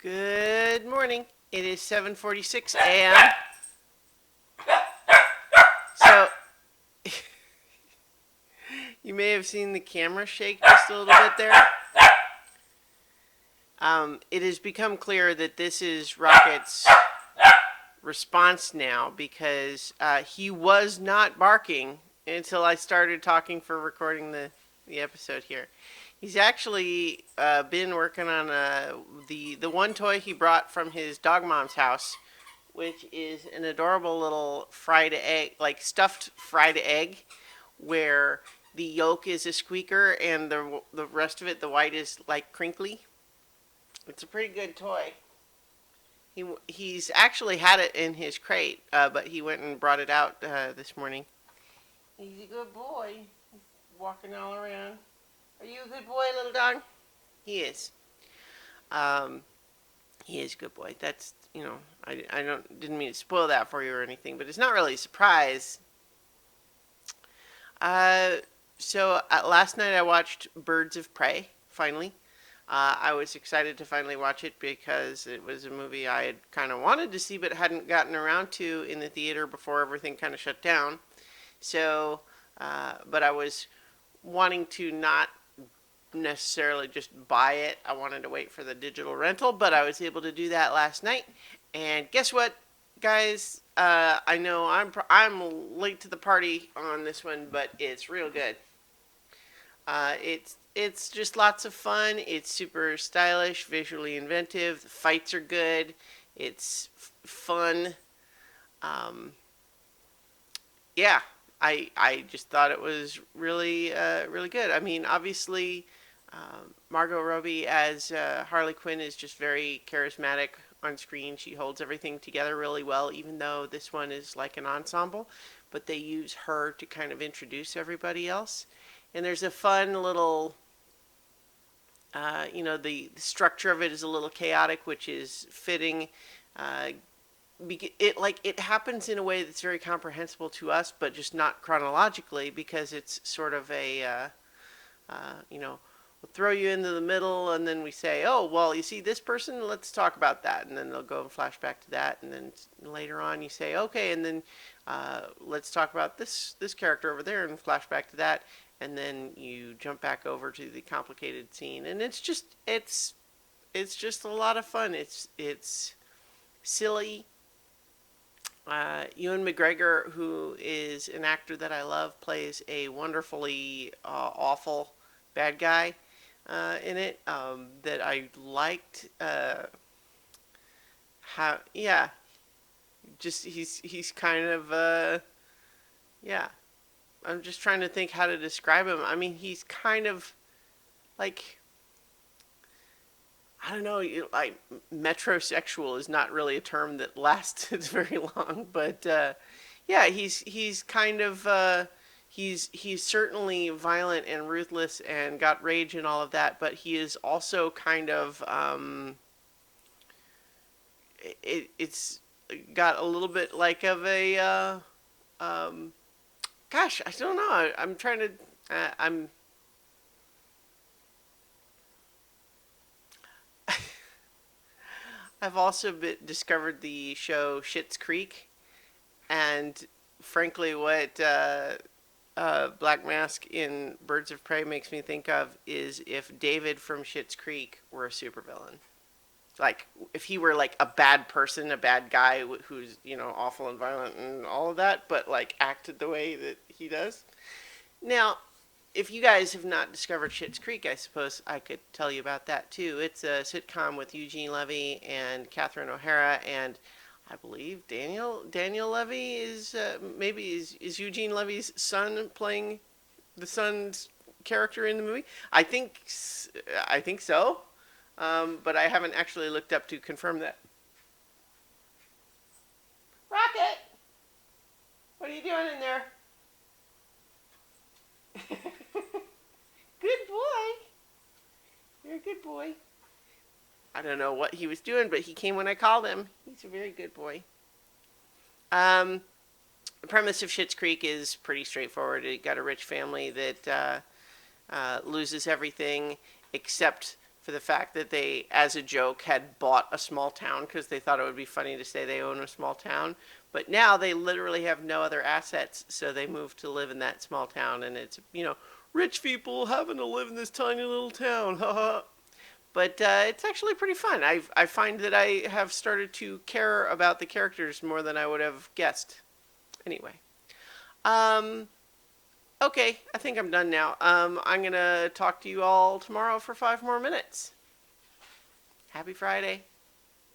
Good morning. It is 7:46 a.m. So you may have seen the camera shake just a little bit there. It has become clear that this is Rocket's response now because he was not barking until I started talking for recording the episode here. He's actually been working on the one toy he brought from his dog mom's house, which is an adorable little fried egg, like stuffed fried egg, where the yolk is a squeaker and the rest of it, the white, is like crinkly. It's a pretty good toy. He's actually had it in his crate, but he went and brought it out this morning. He's a good boy. He's walking all around. Are you a good boy, little dog? He is. Um, he is a good boy. That's, I didn't mean to spoil that for you or anything, but it's not really a surprise. Uh, Last night I watched Birds of Prey, finally. I was excited to finally watch it because it was a movie I had kind of wanted to see but hadn't gotten around to in the theater before everything kind of shut down. But I was wanting to not necessarily just buy it. I wanted to wait for the digital rental, but I was able to do that last night. And guess what, guys? I know I'm late to the party on this one, but it's real good. It's just lots of fun. It's super stylish, visually inventive. The fights are good. It's fun. Yeah, I just thought it was really good. I mean, obviously, Margot Robbie as Harley Quinn is just very charismatic on screen. She holds everything together really well, even though this one is like an ensemble. But they use her to kind of introduce everybody else. And there's a fun little, the structure of it is a little chaotic, which is fitting. It happens in a way that's very comprehensible to us, but just not chronologically, because it's sort of a, we'll throw you into the middle, and then we say, oh, well, you see this person, let's talk about that, and then they'll go and flash back to that, and then later on you say, okay, and then let's talk about this character over there, and flash back to that, and then you jump back over to the complicated scene, and it's just a lot of fun. It's silly. Ewan McGregor, who is an actor that I love, plays a wonderfully awful bad guy in it that I liked. He's kind of yeah. I'm just trying to think how to describe him. I mean, he's kind of like, I don't know, like metrosexual is not really a term that lasts very long, but yeah, he's kind of he's certainly violent and ruthless and got rage and all of that, but he is also kind of it's got a little bit like of a gosh, I don't know. I'm trying to I'm I've also discovered the show Schitt's Creek, and frankly, what Black Mask in Birds of Prey makes me think of is if David from Schitt's Creek were a supervillain. Like, if he were like a bad person, a bad guy who's, awful and violent and all of that, but like acted the way that he does. Now, if you guys have not discovered Schitt's Creek, I suppose I could tell you about that too. It's a sitcom with Eugene Levy and Catherine O'Hara, and I believe Daniel Levy is is Eugene Levy's son playing the son's character in the movie. I think so, but I haven't actually looked up to confirm that. Rocket, what are you doing in there? Good boy. You're a good boy. I don't know what he was doing, but he came when I called him. He's a very good boy. The premise of Schitt's Creek is pretty straightforward. It got a rich family that loses everything except for the fact that they, as a joke, had bought a small town because they thought it would be funny to say they own a small town. But now they literally have no other assets, so they moved to live in that small town, and it's, rich people having to live in this tiny little town, haha. But it's actually pretty fun. I find that I have started to care about the characters more than I would have guessed. Anyway. Okay, I think I'm done now. I'm going to talk to you all tomorrow for 5 more minutes. Happy Friday.